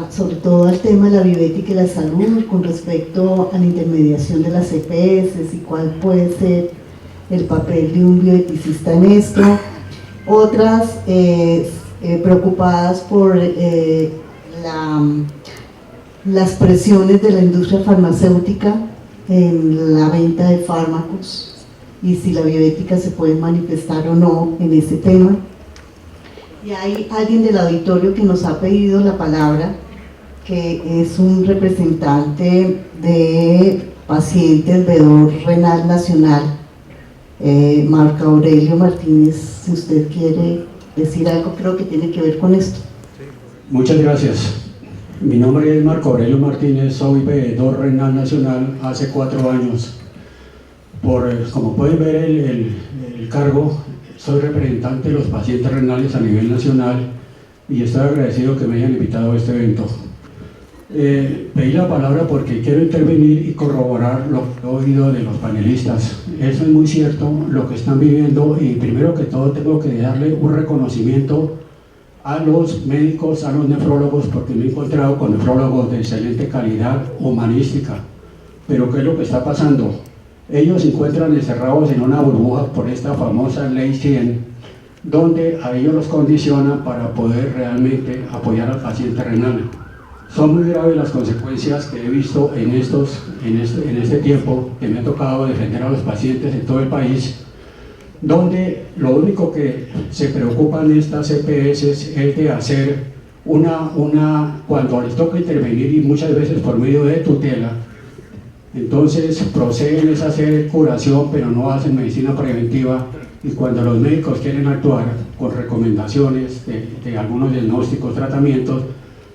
sobre todo al tema de la bioética y la salud, con respecto a la intermediación de las EPS y cuál puede ser el papel de un bioeticista en esto. Otras preocupadas por las presiones de la industria farmacéutica en la venta de fármacos y si la bioética se puede manifestar o no en este tema. Y hay alguien del auditorio que nos ha pedido la palabra, que es un representante de pacientes veedor renal nacional, Marco Aurelio Martínez. Si usted quiere decir algo, creo que tiene que ver con esto. Muchas gracias. Mi nombre es Marco Aurelio Martínez, soy veedor renal nacional hace 4 años. Como pueden ver el cargo, soy representante de los pacientes renales a nivel nacional y estoy agradecido que me hayan invitado a este evento. Pedí la palabra porque quiero intervenir y corroborar lo que he oído de los panelistas. Eso es muy cierto, lo que están viviendo, y primero que todo tengo que darle un reconocimiento a los médicos, a los nefrólogos, porque me he encontrado con nefrólogos de excelente calidad humanística. Pero ¿qué es lo que está pasando? Ellos se encuentran encerrados en una burbuja por esta famosa Ley 100, donde a ellos los condicionan para poder realmente apoyar al paciente renal. Son muy graves las consecuencias que he visto en este tiempo que me ha tocado defender a los pacientes en todo el país, donde lo único que se preocupan estas EPS es de hacer cuando les toca intervenir, y muchas veces por medio de tutela, entonces proceden a hacer curación, pero no hacen medicina preventiva, y cuando los médicos quieren actuar con recomendaciones de algunos diagnósticos, tratamientos,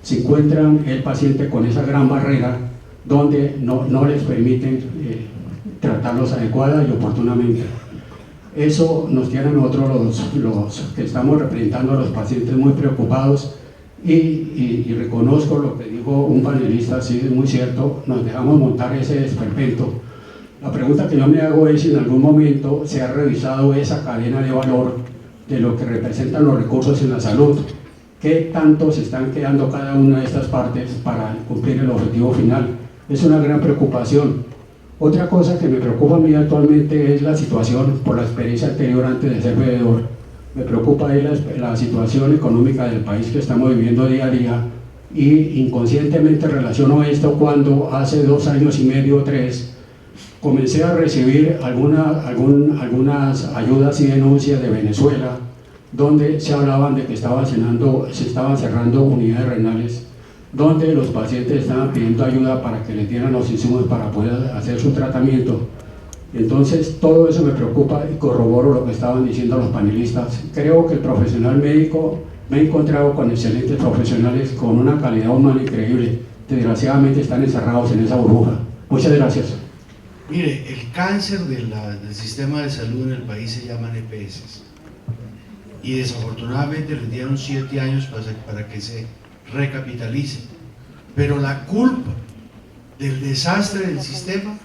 se encuentran el paciente con esa gran barrera donde no les permiten tratarlos adecuada y oportunamente. Eso nos tiene a nosotros los que estamos representando a los pacientes muy preocupados, y reconozco lo que dijo un panelista, sí, es muy cierto, nos dejamos montar ese esperpento. La pregunta que yo me hago es si en algún momento se ha revisado esa cadena de valor de lo que representan los recursos en la salud. ¿Qué tanto se están quedando cada una de estas partes para cumplir el objetivo final? Es una gran preocupación. Otra cosa que me preocupa a mí actualmente es la situación, por la experiencia anterior antes de ser veedor, me preocupa la situación económica del país que estamos viviendo día a día, y inconscientemente relaciono esto cuando hace 2 años y medio o 3 comencé a recibir algunas ayudas y denuncias de Venezuela, donde se hablaban de que se estaban cerrando unidades renales, donde los pacientes estaban pidiendo ayuda para que les dieran los insumos para poder hacer su tratamiento. Entonces todo eso me preocupa y corroboro lo que estaban diciendo los panelistas. Creo que el profesional médico, me he encontrado con excelentes profesionales con una calidad humana increíble. Desgraciadamente están encerrados en esa burbuja. Muchas gracias. Mire, el cáncer del sistema de salud en el país se llaman EPS. Y desafortunadamente les dieron 7 años para que se recapitalicen. Pero la culpa del desastre del sistema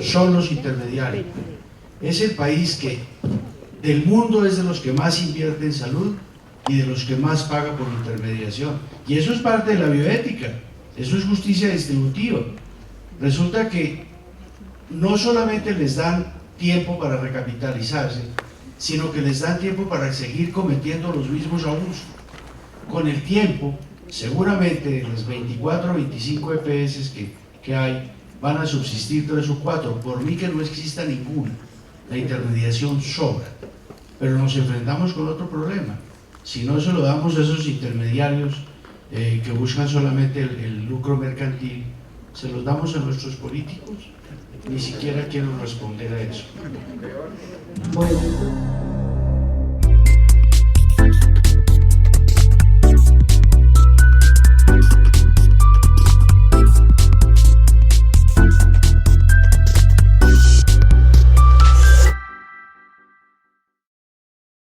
son los intermediarios. Es el país que del mundo es de los que más invierte en salud y de los que más paga por intermediación. Y eso es parte de la bioética, eso es justicia distributiva. Resulta que no solamente les dan tiempo para recapitalizarse, sino que les dan tiempo para seguir cometiendo los mismos abusos. Con el tiempo, seguramente las 24 o 25 EPS que hay, van a subsistir 3 o 4, por mí que no exista ninguna. La intermediación sobra, pero nos enfrentamos con otro problema. Si no se lo damos a esos intermediarios que buscan solamente el lucro mercantil, se los damos a nuestros políticos, ni siquiera quiero responder a eso. Bueno.